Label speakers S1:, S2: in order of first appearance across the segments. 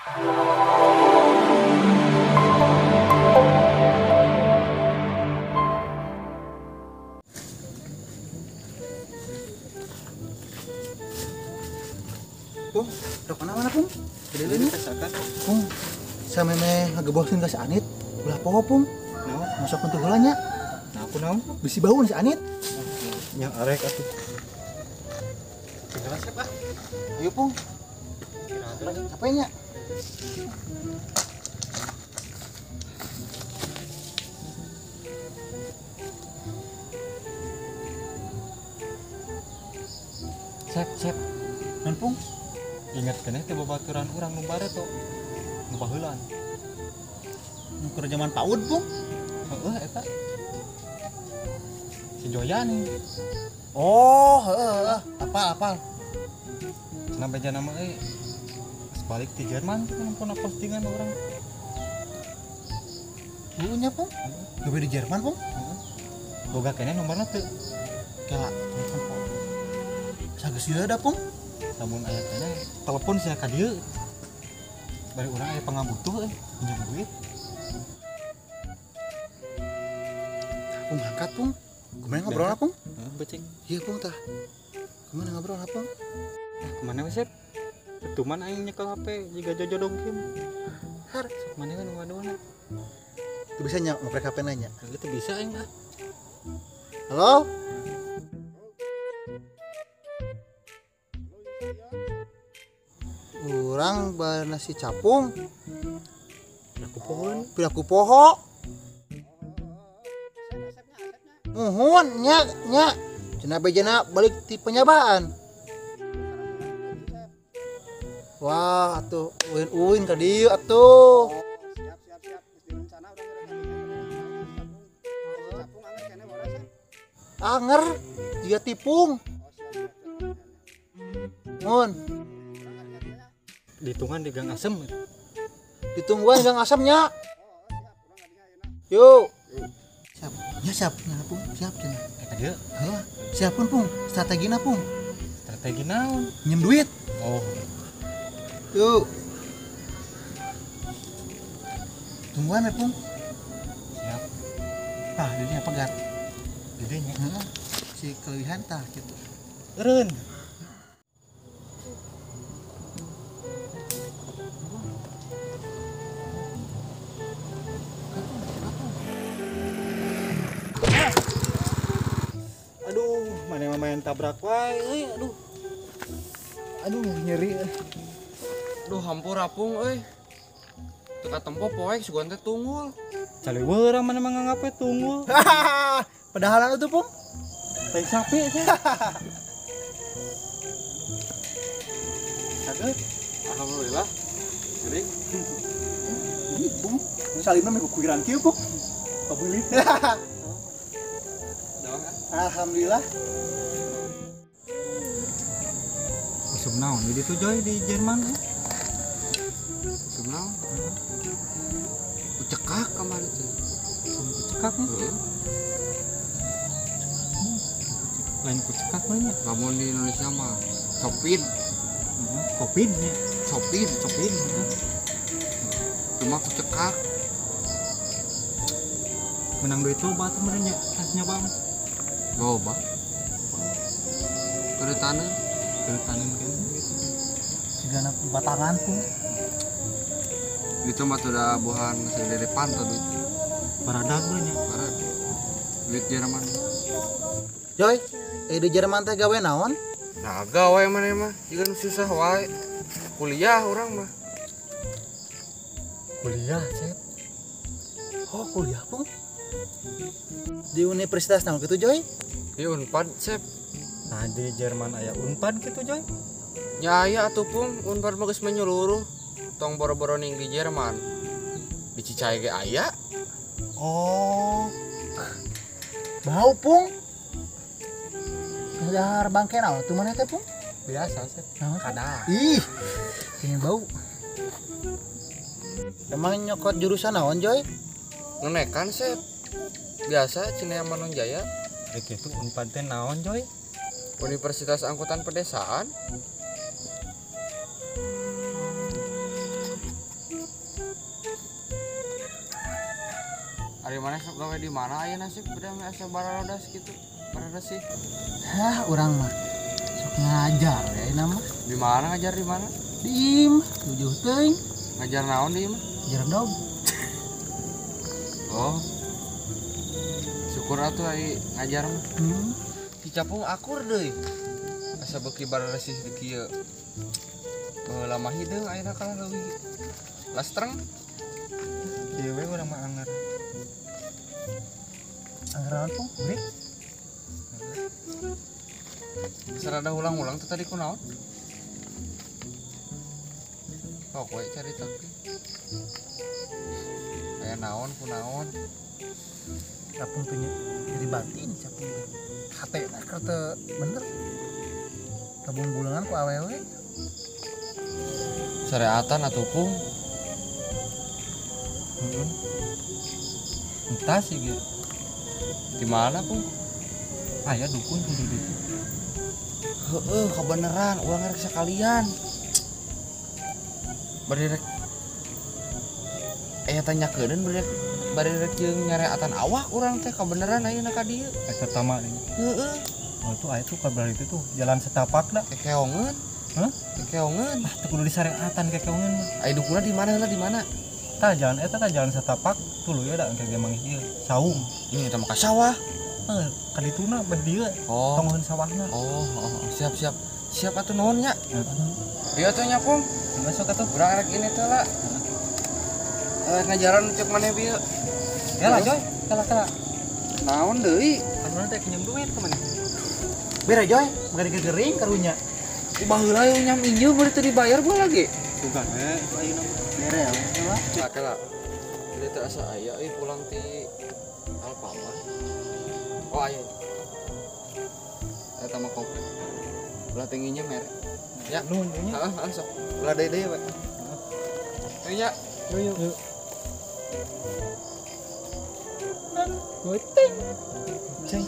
S1: Pung, udah mana Pung? Gede ini kesakan. Pung, saya memeh ngagebosin ka si Anit. Ulah poho Pung.
S2: Naon?
S1: Masuk untuk heula nya.
S2: Nah aku naon?
S1: Bisi bau si Anit.
S2: Nya arek atuh. Tinggal siapa?
S1: Ayo Pung. Capek nya.
S2: Sep.
S1: Non Pung,
S2: Ingat keneh teh babaturan urang nu bare tuh. Nu baheulan.
S1: nuker zaman PAUD Pung.
S2: Heeh eta. Si Joyan.
S1: Oh, heeh. Apal.
S2: Cenah beja nama pas balik di Jerman tuh numpuna postingan orang.
S1: Dulunya Pung. Gawe di Jerman Pung.
S2: Boga keneh nomorna teu.
S1: Kela. Sageus ieu da Pung.
S2: Namun aya keneh telepon sia ka dieu. Bari urang aya pangabutuh pinjam duit.
S1: Pung angkat Pung. Kemana ngobrol Pung?
S2: Heeh, becing.
S1: Iya Pung tah. Kemana ngobrol Pung?
S2: Kemana wes, Sep? Tuman aing nyekel HP jiga jojo dongkim. Har, sok mana kan ngaduana.
S1: Itu bisa ngoprek HP nanya.
S2: Itu bisa aing ah.
S1: Halo? Urang bae nasi capung. Piraku poho. Muhun nya. Cenah bejana balik ti penyabaan. Wah, atuh uin ka dieu atuh.
S3: Siap. Geus direncana udah capung angger kene boleh sih.
S1: Anger jiga tipung. Mun,
S2: Ditungan di Gang Asem.
S1: ditungguan gang asamnya. Yuk. Siap. Ya siap, nah, Pung. Siap cenah.
S2: Eta dieu
S1: Heeh. Siap Pung. Strategina Pung.
S2: strategi naon?
S1: Nyem duit.
S2: Oh,
S1: Yuk. Tungguan ya Pung.
S2: siap.
S1: Tah, ini apa pegat?
S2: Gedenya.
S1: Heeh. Si kelebihan tah gitu.
S2: Eureun. Aduh, mana main tabrak wae euy, aduh. Aduh, nyeri.
S4: Duh hampur apung euy. Teka tempo poek sugan teh tunggul.
S2: Caliweur mana menganggap tunggul.
S1: Padahal itu Pung.
S2: Teh sapi teh. Saged.
S4: Alhamdulillah. Geuning.
S1: Ini Pung. Salina mah kukiran kieu Pung. Pabeulit.
S4: Dawan kan?
S1: Alhamdulillah.
S2: Usum naon jadi tuh Joy di Jerman eh?
S4: Sebenarnya ucekak kemarin tuh.
S2: Kucekak nih.
S4: Heeh.
S2: Lain kucekak lainnya.
S4: Namun di Indonesia mah copin,
S2: Covid nya.
S4: copin.
S2: Copin.
S4: Cuma kucekak.
S2: Menang duit loba tuh merenya kasnya bang.
S4: Loba. Keretana.
S2: Keretanin kan gitu.
S1: Sigana batangan Pung.
S4: Itu mah sudah buhan dari pantai duit.
S2: Paradag nya.
S4: Parah. Duit Jerman.
S1: Joy, di Jerman teh gawe naon?
S4: Nah, gawe mana mah? Jika susah wae. Kuliah orang mah.
S2: Kuliah Cep.
S1: Oh, kuliah Pung. Di universitas naon kitu Joy?
S4: Di Unpad, Sep.
S2: Nah di Jerman aya Unpad gitu Joy.
S4: Ya aya atuh Pung, Unpad mah geus menyeluruh. Tong boro-boro ning di Jerman. Di Cicai ge aya.
S1: Oh. Bau Pung. Dahar bangke naon tuh mana teh Pung?
S2: Biasa Cep.
S1: Naon?
S2: Kada.
S1: Ih. Ini bau. Emang nyokot jurusan naon Joy?
S4: Nenekan, Sep. Biasa Cinea Manunjaya,
S2: Rek itu Unpad teh naon Joy?
S4: Universitas Angkutan Pedesaan. mana sok gawe di mana ayeuna sih beda mah asa bararodas gitu. Bararodas sih.
S1: Hah, urang mah sok ngajar ya ini mah.
S4: Di mana ngajar di mana?
S1: Di imah, tujuh teuing,
S4: Ngajar naon di imah?
S1: ngajar dog.
S4: Oh. Syukur atuh ai ngajar mah. Si capung akur deui. Asa beuki bararodas sih di kieu. Lama hideung ayeuna kalah leuwih. Lastreng.
S2: Kieu we urang mah anger.
S1: Anggaran pun, beri.
S4: Serada ulang-ulang tuh tadi kunaon? Oh, kowe cari tapi. Kayak naon kunaon?
S1: Capung tuh jadi batin, capung tuh. HP nak kata bener. Tabung bulanan ku awewe.
S4: Sareatan atuh pung.
S2: Entah sih gitu.
S4: Di mana pung?
S2: Aya dukun kudu ditu.
S4: Heeh, kebeneran uang rek sekalian. Bari rek tanyakeun bari rek jeung nyareatan awak urang teh kebeneran ayeuna ka dieu.
S2: Eta tama nih.
S4: Heeh,
S2: Oh tuh aya tuh kabar itu tuh jalan setapak da.
S4: kekeongeun.
S2: Hah?
S4: Kekeongeun.
S2: Ah teu kudu disareatan kekeungeun mah.
S4: Aya dukunna di mana heula di mana?
S2: Tah jalan eta tah jalan setapak tuluy da engke ge mangis ieu. Saung.
S4: Ini teh mah ka sawah.
S2: Kadituna beh dieu
S4: Oh.
S2: tongoheun sawahna.
S4: Siap. Siap atuh nuhun nya. Dia tuh nya pung.
S2: Masuk atuh.
S4: Urang rek ini teh lah. Ngajaran cek maneh bieu.
S2: Ya lah Joy, kala.
S4: Naon deui?
S2: Anu teh pinjem duit ke mana?
S1: Bere Joy, magari gegering karunya.
S4: Ubah heula yang nyam injil bari teu dibayar gua lagi.
S2: Sugan ayeuna mah.
S1: Bere ya, lah.
S4: Nah, kala. Dia teh asa aya pulang ti Alfamart. Oh, aya. Eta mah kopi. Ulah tingginya merek. Ya,
S2: Nuhun nya.
S4: heeh, sok. Ulah deui we. Ayo nya.
S2: Yuk. Goting. Ceng.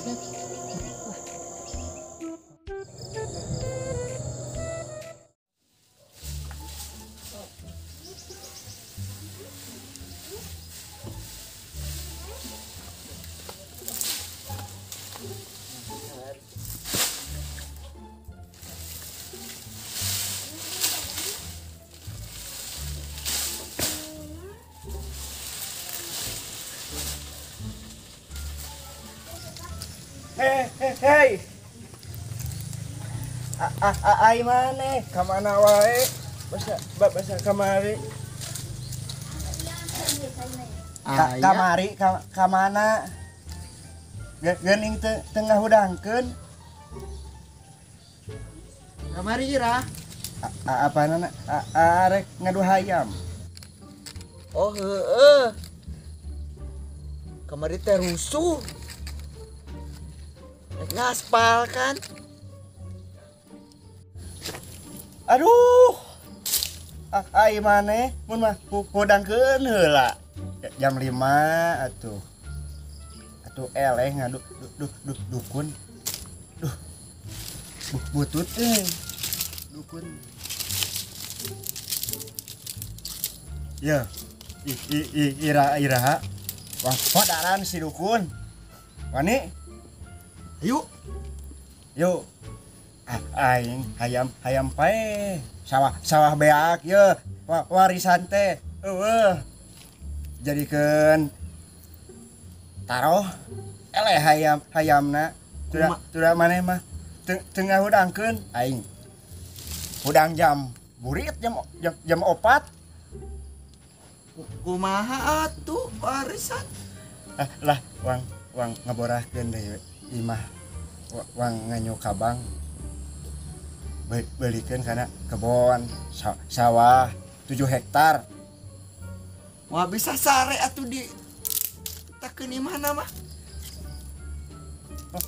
S3: Hei. Ai mana? Kamana wae? Basa kamari. Kamana? Geuning tengah hudangkeun.
S1: Kamari Ira.
S3: Apa nana? Arek ngadu hayam.
S1: Oh heueuh. Kamari teh rusuh. Ngaspal kan?
S3: Aduh. Ai mana? Mun mah hudangkeun heula. Jam 5 atuh. Atuh eleh ngadu dukun. Duh. Butut dukun. Ya. Ira. Wah, padaran si dukun. Wani?
S1: Yuk.
S3: Yuk. Aing hayam pae. Sawah beak ye. Warisan teh. Jadikeun taroh eleh hayamna. Sudah maneh mah tengah hudangkeun aing. Hudang jam burit jam 4.
S1: Kumaha atuh warisan?
S3: Lah wang ngaborahkeun deui imah wang nganyu kabang belikeun kana kebon sawah 7 hektar.
S1: Wah bisa sare atuh di takeun imahna mah.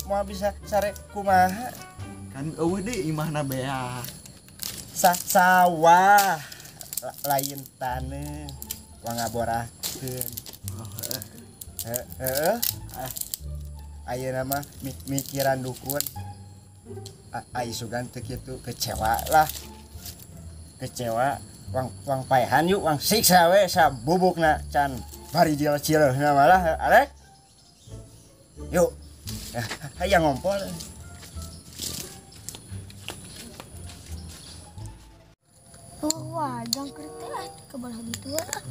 S3: Mau bisa sare kumaha?
S1: Kan eueuh deui imahna beak.
S3: Sawah lain taneuh wang ngaborahkeun. Heeh. Ayeuna mah mikiran dukun. Ai sugan teu kitu kecewa lah. Kecewa wang paehan yuk wang siksa we sa bubukna can bari jil-cileuhna malah arek. Yuk. Hayang ngompol.
S5: Wah, jangkrik teh kebelah gitu ah.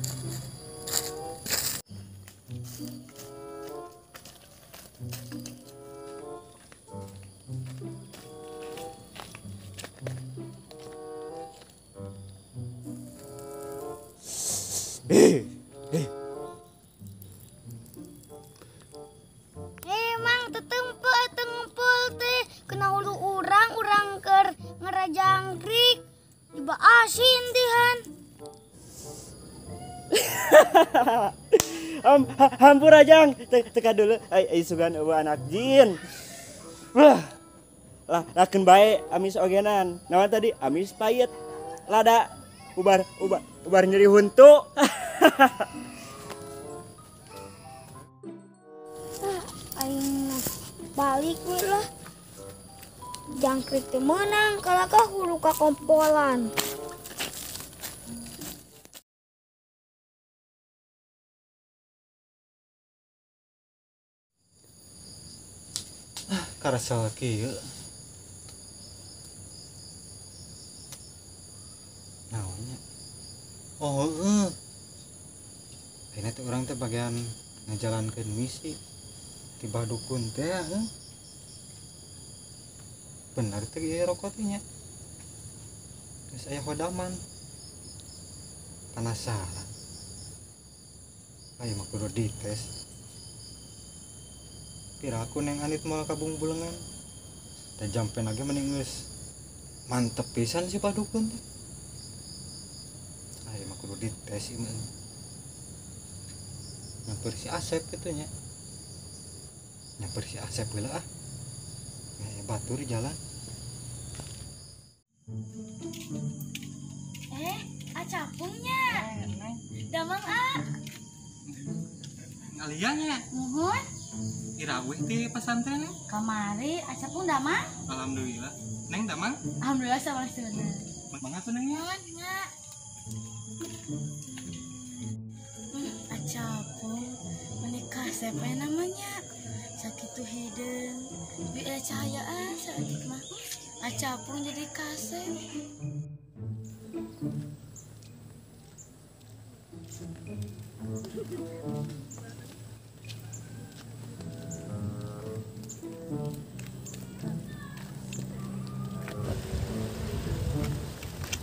S5: Emang tetempel teh kena hulu urang ker ngerajangkrik tiba asin tihan.
S6: Hampura jang teka dulu ai sugan eueuh anak jin. Wah. Lah lakeun bae amis ogenan. Naon tadi amis payet. Lada ubar nyeri huntu.
S5: Aing balik we lah. Jangkrik teh menang kalahkah hulu kakompolan.
S2: Karasa kieu. Naonnya? Oh, heeh. Ayeuna teh urang teh bagian ngajalankeun misi tiba dukun teh heuh. Benar teh ieu rokok teh nya. Geus aya hodaman. Penasaran. Aya mah kudu dites. Piraku neng anit moal kabung bulengan. Da jampe lagi mending geus mantep pisan si padukun teh. Aya mah kudu dites ieu mah. Nyamper si Asep kitu nya. Nyamper si Asep heula ah. Aya batur di jalan.
S5: Acapungnya. Damang ah.
S2: Ngalianya
S5: Nuhun.
S2: irawih di pesantren.
S5: Kamari acapung damang.
S2: Alhamdulillah. Neng damang?
S5: Alhamdulillah sama sunah.
S2: Mangga tuh nengnya.
S5: Acapung menikah siapa namanya? Sakitu hideung. Bi cahayaan saeutik mah. Acapung jadi kasep.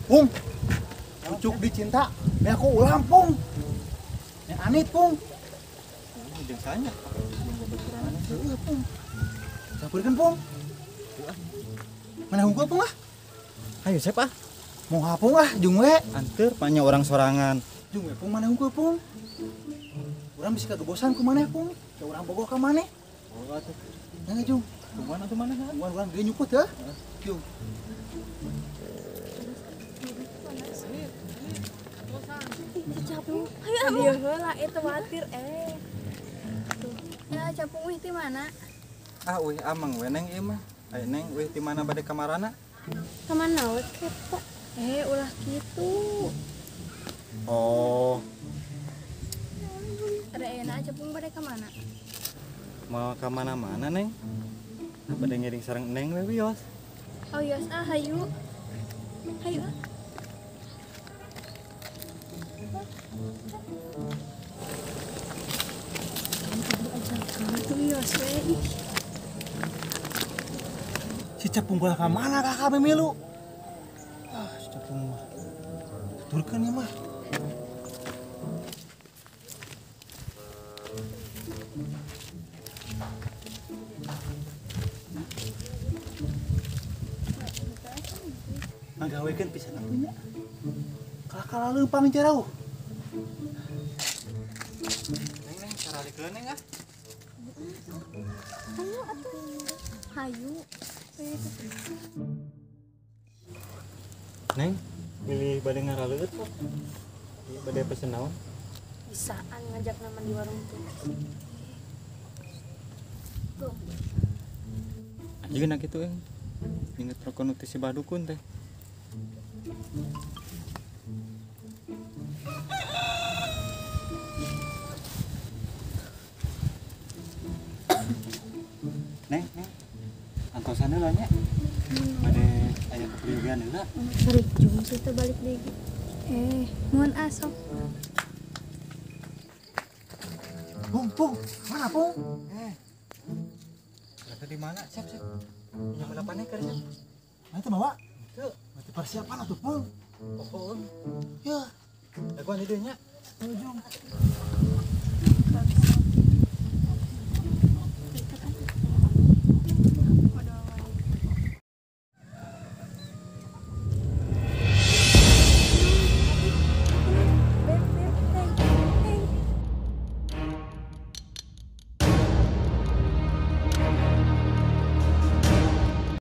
S1: Pung, pucuk dicinta, ya aku ulang Pung. Yang anit Pung.
S2: Jeung sanya.
S1: Heeh Pung. Sampurkeun Pung. Mana hungkul Pung ah?
S2: Ayo siapa?
S1: Mau hapung ah, jung we.
S2: Anteur panya orang sorangan.
S1: Jung we Pung mana hungkul Pung. Urang bisa kegebosan ku maneh Pung. Ke urang bogoh ka maneh.
S2: Oh atuh.
S1: Nang jung.
S2: Kumaha atuh mana?
S1: Urang ge nyuput ya. Jung.
S5: Acapung. Ayo heula eta watir Tuh. Ya acapung wih ti mana?
S2: Ah weh amang we neng ieu mah. Aya neng weh di mana bade kamarana?
S5: Kemana we kepo? Ulah gitu.
S2: Oh,
S5: Ada enak acapung bade kemana?
S2: mau ke mana-mana neng? Bade ngiring sareng neng we wios.
S5: Oh yos ah hayu. Hayu ah.
S1: Si Capung bola ka mana kakak memilu? Ah, si Capung mah. Turkeun ya mah. Ngagawekeun pisan atunya. Kakak leumpang jarau.
S2: Neng saralikeun neng ah.
S5: Hayu atuh. Hayu.
S2: Neng, milih bade ngaraleut kok. Ieu bade pesen naon?
S5: Bisaan ngajak nama di warung tuh. Tuh.
S2: Anjeunna kitu eng. Inget rokok nu si badukun teh. ngongkosan heula nya. Bade aya kepriugan heula.
S5: Sorry, jom kita balik deh. Mohon asok.
S1: Pung, mana Pung?
S2: Berarti di mana? Siap. Yang mana panek kerja?
S1: Nah itu bawa.
S2: Tuh.
S1: Berarti persiapan atuh Pung.
S2: Oh.
S1: Ya,
S2: Daguan idenya.
S1: ujung.